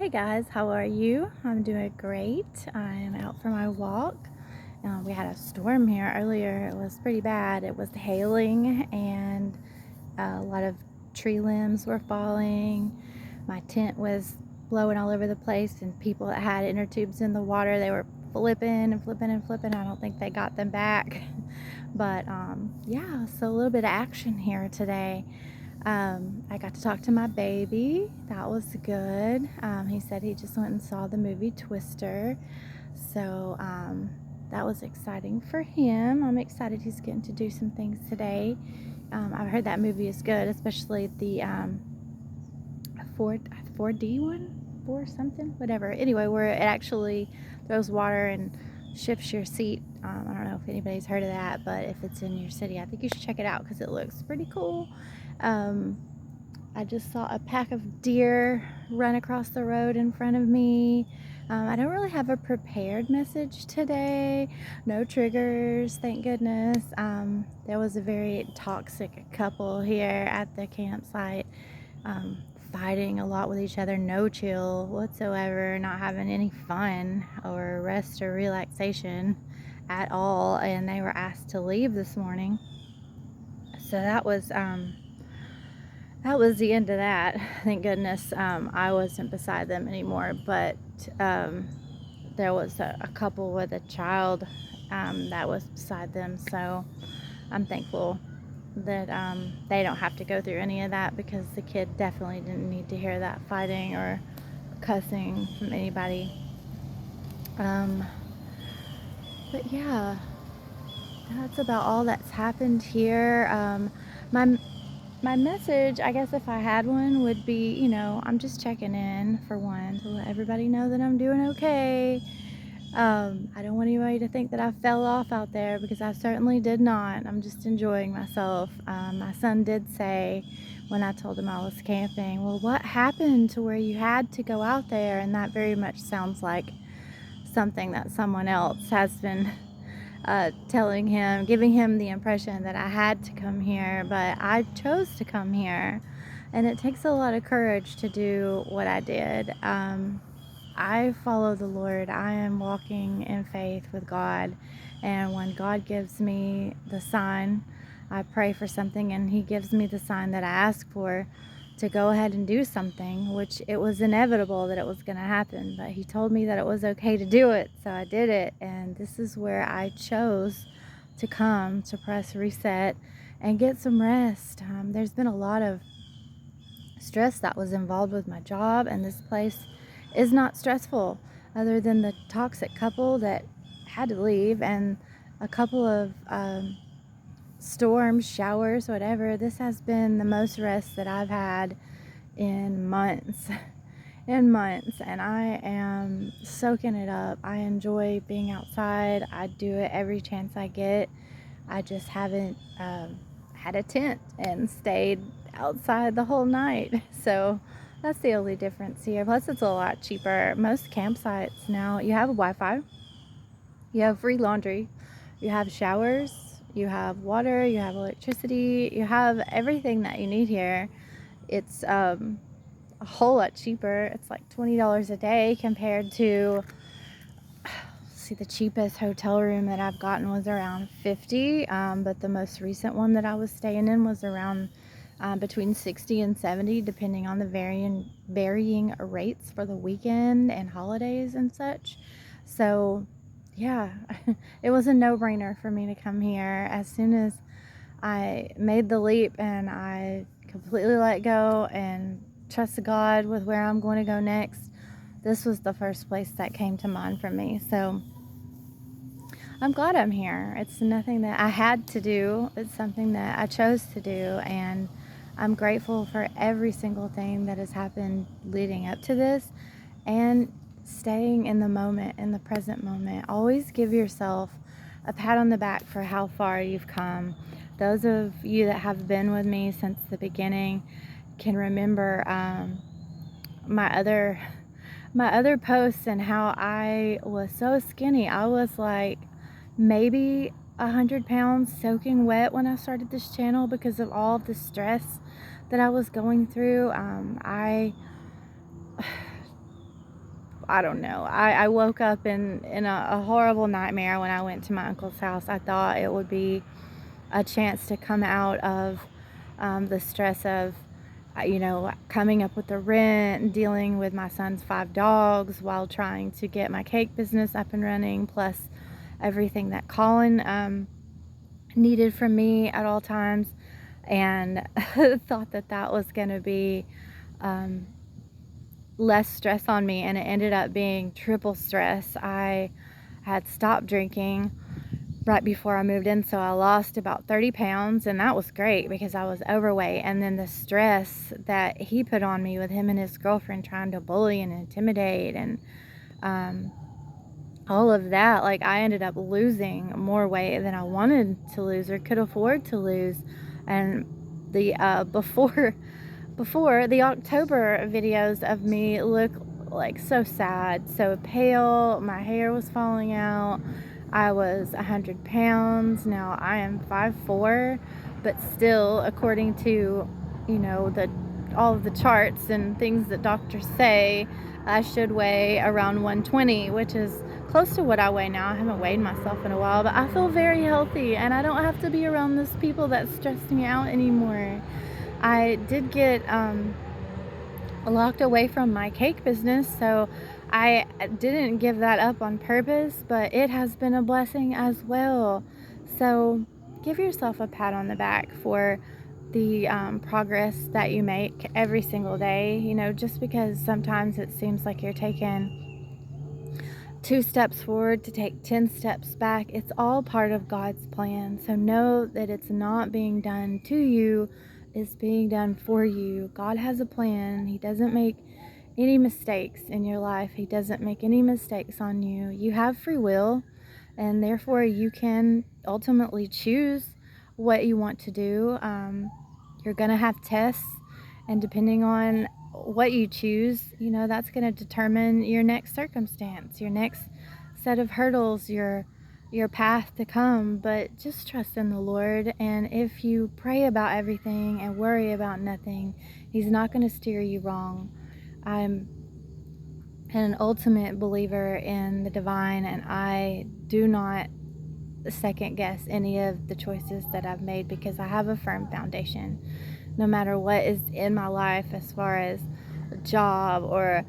Hey guys, how are you? I'm doing great. I am out for my walk. We had a storm here earlier. It was pretty bad. It was hailing and a lot of tree limbs were falling. My tent was blowing all over the place, and people that had inner tubes in the water, they were flipping and flipping and flipping. I don't think they got them back. But yeah, so a little bit of action here today. I got to talk to my baby. That was good. He said he just went and saw the movie Twister. So that was exciting for him. I'm excited he's getting to do some things today. I've heard that movie is good, especially the 4, 4D one? 4 something? Whatever. Anyway, where it actually throws water and shifts your seat. I don't know if anybody's heard of that, but if it's in your city, I think you should check it out because it looks pretty cool. Um, I just saw a pack of deer run across the road in front of me. I don't really have a prepared message today. No triggers, thank goodness. There was a very toxic couple here at the campsite, um, fighting a lot with each other, no chill whatsoever, not having any fun or rest or relaxation at all. And they were asked to leave this morning. So that was the end of that. Thank goodness I wasn't beside them anymore. But um, there was a couple with a child that was beside them. So I'm thankful that they don't have to go through any of that, because the kid definitely didn't need to hear that fighting or cussing from anybody. Um, but yeah, that's about all that's happened here. My My message, I guess if I had one, would be, I'm just checking in for one to let everybody know that I'm doing okay. I don't want anybody to think that I fell off out there, because I certainly did not. I'm just enjoying myself. My son did say when I told him I was camping, well, what happened to where you had to go out there? And that very much sounds like something that someone else has been telling him, giving him the impression that I had to come here, but I chose to come here. And it takes a lot of courage to do what I did. I follow the Lord. I am walking in faith with God. And when God gives me the sign, I pray for something and He gives me the sign that I ask for, to go ahead and do something, which it was inevitable that it was going to happen. But He told me that it was okay to do it. So I did it. And this is where I chose to come to press reset and get some rest. There's been a lot of stress that was involved with my job, and this place is not stressful, other than the toxic couple that had to leave and a couple of storms, showers, whatever. This has been the most rest that I've had in months. In months, and I am soaking it up. I enjoy being outside. I do it every chance I get. I just haven't had a tent and stayed outside the whole night. So that's the only difference here. Plus, it's a lot cheaper. Most campsites now, you have Wi-Fi, you have free laundry, you have showers, you have water, you have electricity, you have everything that you need here. It's a whole lot cheaper. It's like $20 a day compared to, see, the cheapest hotel room that I've gotten was around 50, but the most recent one that I was staying in was around between 60 and 70, depending on the varying rates for the weekend and holidays and such. So yeah, it was a no-brainer for me to come here. As soon as I made the leap and I completely let go and trust God with where I'm going to go next, this was the first place that came to mind for me. So I'm glad I'm here. It's nothing that I had to do, it's something that I chose to do, and I'm grateful for every single thing that has happened leading up to this, and staying in the moment, in the present moment. Always give yourself a pat on the back for how far you've come. Those of you that have been with me since the beginning can remember my other posts and how I was so skinny. I was like maybe 100 pounds soaking wet when I started this channel because of all of the stress that I was going through. I I don't know. I woke up in a horrible nightmare when I went to my uncle's house. I thought it would be a chance to come out of the stress of, coming up with the rent, dealing with my son's 5 dogs while trying to get my cake business up and running, plus everything that Colin needed from me at all times, and thought that that was going to be less stress on me, and it ended up being triple stress. I had stopped drinking right before I moved in, so I lost about 30 pounds, and that was great because I was overweight. And then the stress that he put on me with him and his girlfriend trying to bully and intimidate, and all of that, like, I ended up losing more weight than I wanted to lose or could afford to lose. And the before the October videos of me look like so sad, so pale, my hair was falling out, I was 100 pounds. Now I am 5'4", but still, according to, the all of the charts and things that doctors say, I should weigh around 120, which is close to what I weigh now. I haven't weighed myself in a while, but I feel very healthy, and I don't have to be around those people that stress me out anymore. I did get locked away from my cake business, so I didn't give that up on purpose, but it has been a blessing as well. So give yourself a pat on the back for the progress that you make every single day. Just because sometimes it seems like you're taking 2 steps forward to take 10 steps back, it's all part of God's plan. So know that it's not being done to you, it's being done for you. God has a plan. He doesn't make any mistakes in your life. He doesn't make any mistakes on you. You have free will, and therefore you can ultimately choose what you want to do. You're going to have tests, and depending on what you choose, that's going to determine your next circumstance, your next set of hurdles, your path to come. But just trust in the Lord, and if you pray about everything and worry about nothing, He's not going to steer you wrong. I'm an ultimate believer in the divine, and I do not second guess any of the choices that I've made because I have a firm foundation. No matter what is in my life, as far as a job or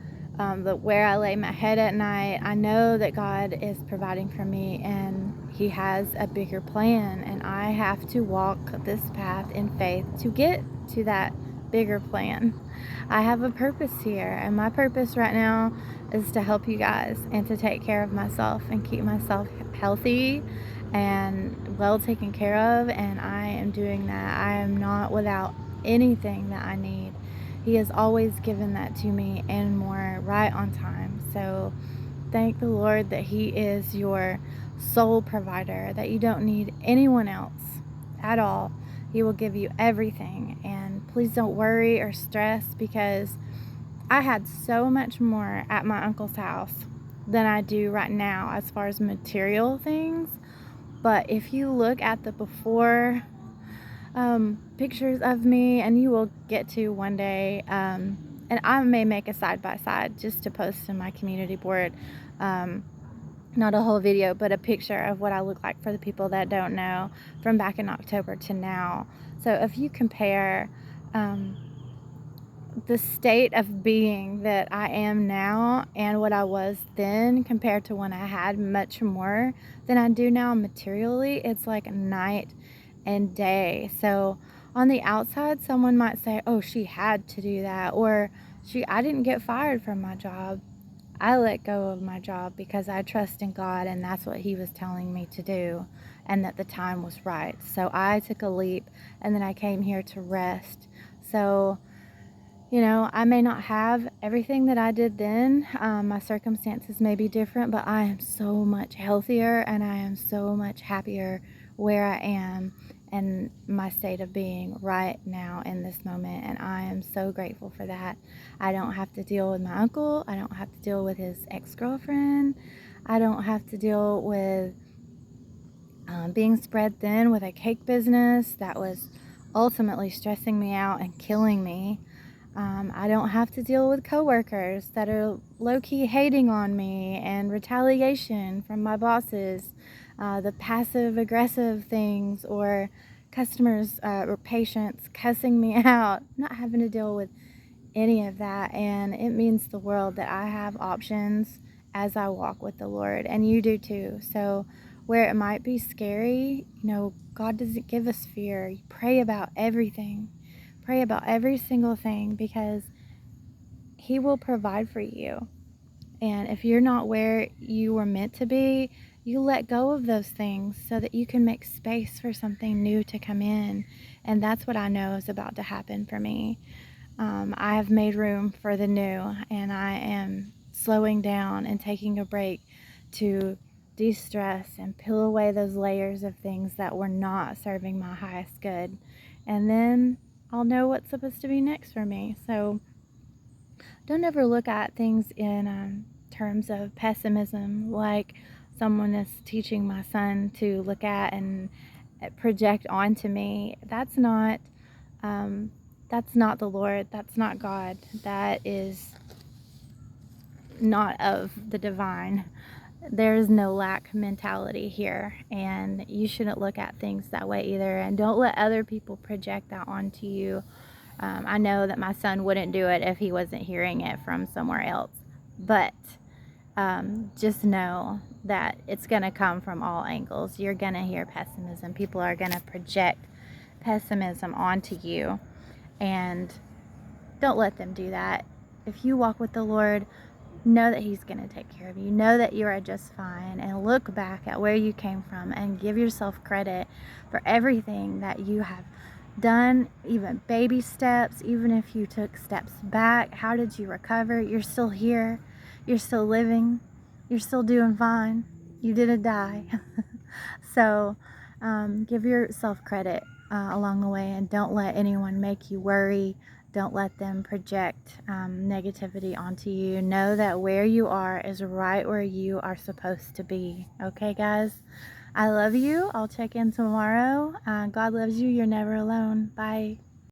where I lay my head at night, I know that God is providing for me, and He has a bigger plan, and I have to walk this path in faith to get to that bigger plan. I have a purpose here, and my purpose right now is to help you guys and to take care of myself and keep myself healthy and well taken care of, and I am doing that. I am not without anything that I need. He has always given that to me and more, right on time. So thank the Lord that He is your sole provider, that you don't need anyone else at all. He will give you everything, and please don't worry or stress, because I had so much more at my uncle's house than I do right now as far as material things. But if you look at the before pictures of me, and you will get to one day, and I may make a side-by-side just to post in my community board, not a whole video, but a picture of what I look like for the people that don't know, from back in October to now. So if you compare the state of being that I am now and what I was then, compared to when I had much more than I do now materially, it's like night and day. So on the outside, someone might say, oh, she had to do that, or I didn't get fired from my job. I let go of my job because I trust in God, and that's what He was telling me to do, and that the time was right. So I took a leap, and then I came here to rest. So I may not have everything that I did then. My circumstances may be different, but I am so much healthier, and I am so much happier where I am and my state of being right now in this moment. And I am so grateful for that. I don't have to deal with my uncle. I don't have to deal with his ex-girlfriend. I don't have to deal with being spread thin with a cake business that was ultimately stressing me out and killing me. I don't have to deal with coworkers that are low-key hating on me and retaliation from my bosses, the passive-aggressive things, or customers or patients cussing me out. Not having to deal with any of that, and it means the world that I have options as I walk with the Lord, and you do too. So where it might be scary, God doesn't give us fear. You pray about everything. Pray about every single thing, because He will provide for you. And if you're not where you were meant to be, you let go of those things so that you can make space for something new to come in. And that's what I know is about to happen for me. I have made room for the new, and I am slowing down and taking a break to de-stress and peel away those layers of things that were not serving my highest good. And then I'll know what's supposed to be next for me. So don't ever look at things in terms of pessimism, like someone is teaching my son to look at and project onto me. Um, that's not the Lord. That's not God. That is not of the divine. There is no lack mentality here, and you shouldn't look at things that way either. And don't let other people project that onto you. I know that my son wouldn't do it if he wasn't hearing it from somewhere else, but just know that it's going to come from all angles. You're going to hear pessimism. People are going to project pessimism onto you, and don't let them do that. If you walk with the Lord, know that He's going to take care of you. Know that you are just fine, and look back at where you came from and give yourself credit for everything that you have done, even baby steps. Even if you took steps back, how did you recover? You're still here. You're still living. You're still doing fine. You didn't die. So give yourself credit along the way, and don't let anyone make you worry. Don't let them project negativity onto you. Know that where you are is right where you are supposed to be. Okay, guys? I love you. I'll check in tomorrow. God loves you. You're never alone. Bye.